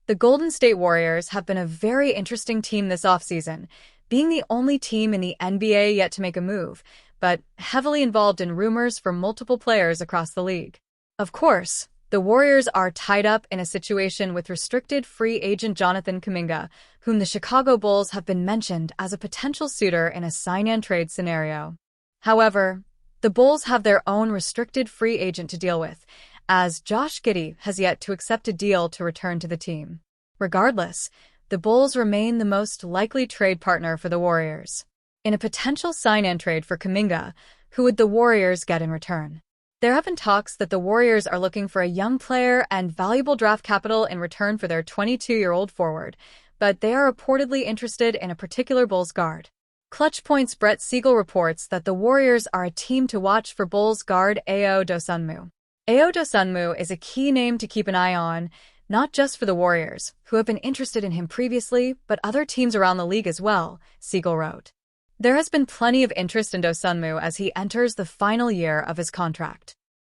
The Golden State Warriors have been a very interesting team this offseason, being the only team in the NBA yet to make a move, but heavily involved in rumors for multiple players across the league. Of course, the Warriors are tied up in a situation with restricted free agent Jonathan Kuminga, whom the Chicago Bulls have been mentioned as a potential suitor in a sign-and-trade scenario. However, the Bulls have their own restricted free agent to deal with, as Josh Giddey has yet to accept a deal to return to the team. Regardless, the Bulls remain the most likely trade partner for the Warriors. In a potential sign-and-trade for Kuminga, who would the Warriors get in return? There have been talks that the Warriors are looking for a young player and valuable draft capital in return for their 22-year-old forward, but they are reportedly interested in a particular Bulls guard. Clutch Point's Brett Siegel reports that the Warriors are a team to watch for Bulls guard Ayo Dosunmu. Ayo Dosunmu is a key name to keep an eye on, not just for the Warriors, who have been interested in him previously, but other teams around the league as well, Siegel wrote. There has been plenty of interest in Dosunmu as he enters the final year of his contract.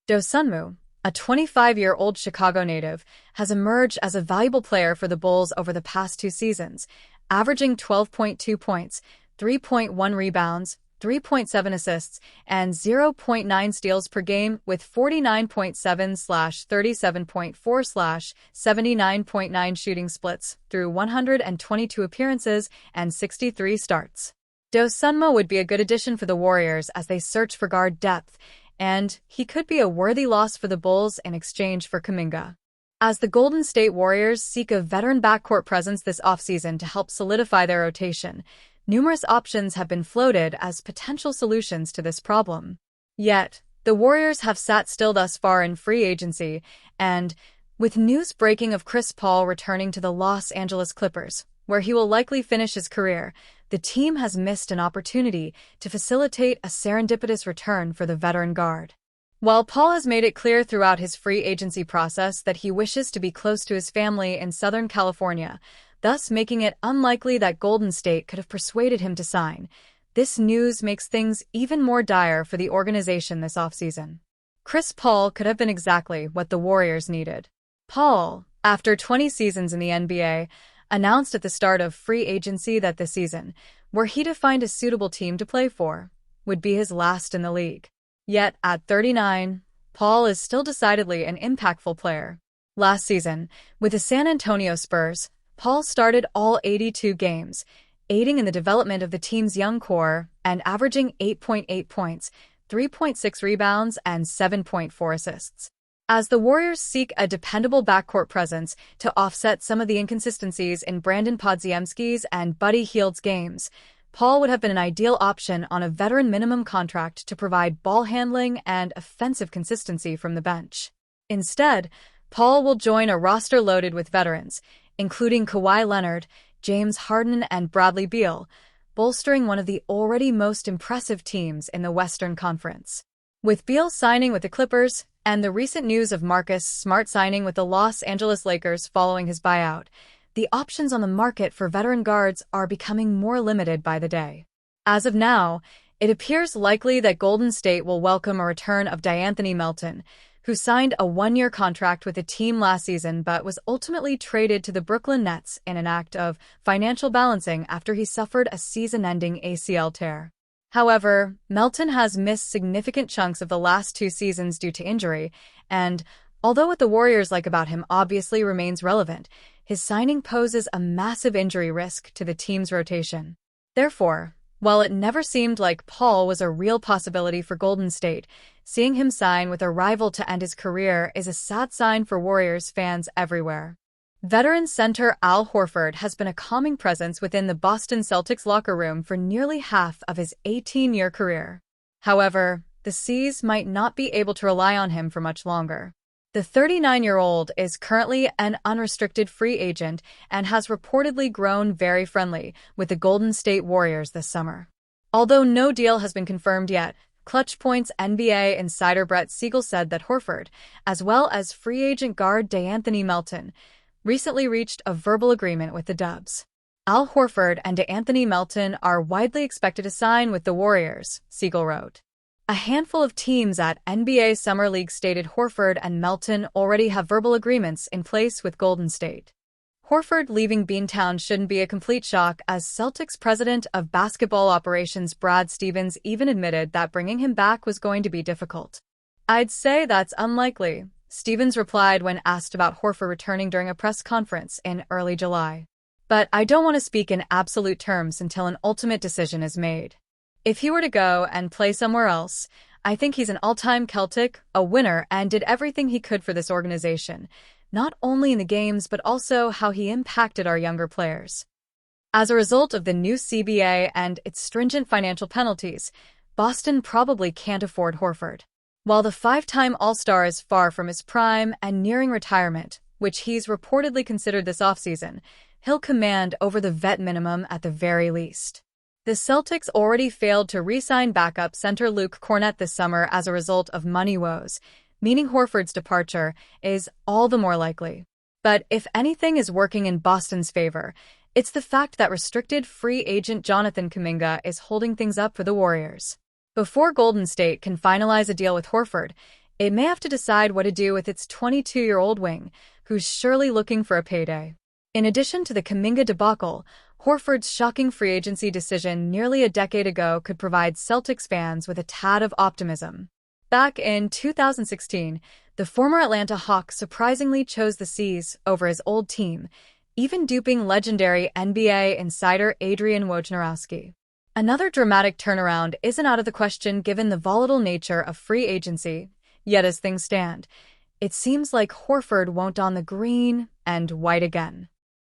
Dosunmu, a 25-year-old Chicago native, has emerged as a valuable player for the Bulls over the past 2 seasons, averaging 12.2 points, 3.1 rebounds, 3.7 assists, and 0.9 steals per game with 49.7/37.4/79.9 shooting splits through 122 appearances and 63 starts. Dosunmu would be a good addition for the Warriors as they search for guard depth, and he could be a worthy loss for the Bulls in exchange for Kuminga. As the Golden State Warriors seek a veteran backcourt presence this offseason to help solidify their rotation, numerous options have been floated as potential solutions to this problem. Yet, the Warriors have sat still thus far in free agency, and, with news breaking of Chris Paul returning to the Los Angeles Clippers, where he will likely finish his career, the team has missed an opportunity to facilitate a serendipitous return for the veteran guard. While Paul has made it clear throughout his free agency process that he wishes to be close to his family in Southern California, thus making it unlikely that Golden State could have persuaded him to sign, this news makes things even more dire for the organization this offseason. Chris Paul could have been exactly what the Warriors needed. Paul, after 20 seasons in the NBA, announced at the start of free agency that this season, were he to find a suitable team to play for, would be his last in the league. Yet, at 39, Paul is still decidedly an impactful player. Last season, with the San Antonio Spurs, Paul started all 82 games, aiding in the development of the team's young core and averaging 8.8 points, 3.6 rebounds, and 7.4 assists. As the Warriors seek a dependable backcourt presence to offset some of the inconsistencies in Brandon Podziemski's and Buddy Hield's games, Paul would have been an ideal option on a veteran minimum contract to provide ball handling and offensive consistency from the bench. Instead, Paul will join a roster loaded with veterans, including Kawhi Leonard, James Harden, and Bradley Beal, bolstering one of the already most impressive teams in the Western Conference. With Beal signing with the Clippers and the recent news of Marcus Smart signing with the Los Angeles Lakers following his buyout, the options on the market for veteran guards are becoming more limited by the day. As of now, it appears likely that Golden State will welcome a return of De'Anthony Melton, who signed a 1-year contract with the team last season but was ultimately traded to the Brooklyn Nets in an act of financial balancing after he suffered a season-ending ACL tear. However, Melton has missed significant chunks of the last 2 seasons due to injury, and, although what the Warriors like about him obviously remains relevant, his signing poses a massive injury risk to the team's rotation. Therefore, while it never seemed like Paul was a real possibility for Golden State, seeing him sign with a rival to end his career is a sad sign for Warriors fans everywhere. Veteran center Al Horford has been a calming presence within the Boston Celtics locker room for nearly half of his 18-year career. However, the C's might not be able to rely on him for much longer. The 39-year-old is currently an unrestricted free agent and has reportedly grown very friendly with the Golden State Warriors this summer. Although no deal has been confirmed yet, Clutch Point's NBA insider Brett Siegel said that Horford, as well as free agent guard De'Anthony Melton, recently reached a verbal agreement with the Dubs. Al Horford and De'Anthony Melton are widely expected to sign with the Warriors, Siegel wrote. A handful of teams at NBA Summer League stated Horford and Melton already have verbal agreements in place with Golden State. Horford leaving Beantown shouldn't be a complete shock, as Celtics president of basketball operations Brad Stevens even admitted that bringing him back was going to be difficult. "I'd say that's unlikely," Stevens replied when asked about Horford returning during a press conference in early July. "But I don't want to speak in absolute terms until an ultimate decision is made. If he were to go and play somewhere else, I think he's an all-time Celtic, a winner, and did everything he could for this organization, not only in the games but also how he impacted our younger players." As a result of the new CBA and its stringent financial penalties, Boston probably can't afford Horford. While the five-time All-Star is far from his prime and nearing retirement, which he's reportedly considered this offseason, he'll command over the vet minimum at the very least. The Celtics already failed to re-sign backup center Luke Kornet this summer as a result of money woes, meaning Horford's departure is all the more likely. But if anything is working in Boston's favor, it's the fact that restricted free agent Jonathan Kuminga is holding things up for the Warriors. Before Golden State can finalize a deal with Horford, it may have to decide what to do with its 22-year-old wing, who's surely looking for a payday. In addition to the Kuminga debacle, Horford's shocking free agency decision nearly a decade ago could provide Celtics fans with a tad of optimism. Back in 2016, the former Atlanta Hawks surprisingly chose the C's over his old team, even duping legendary NBA insider Adrian Wojnarowski. Another dramatic turnaround isn't out of the question given the volatile nature of free agency, yet as things stand, it seems like Horford won't don the green and white again.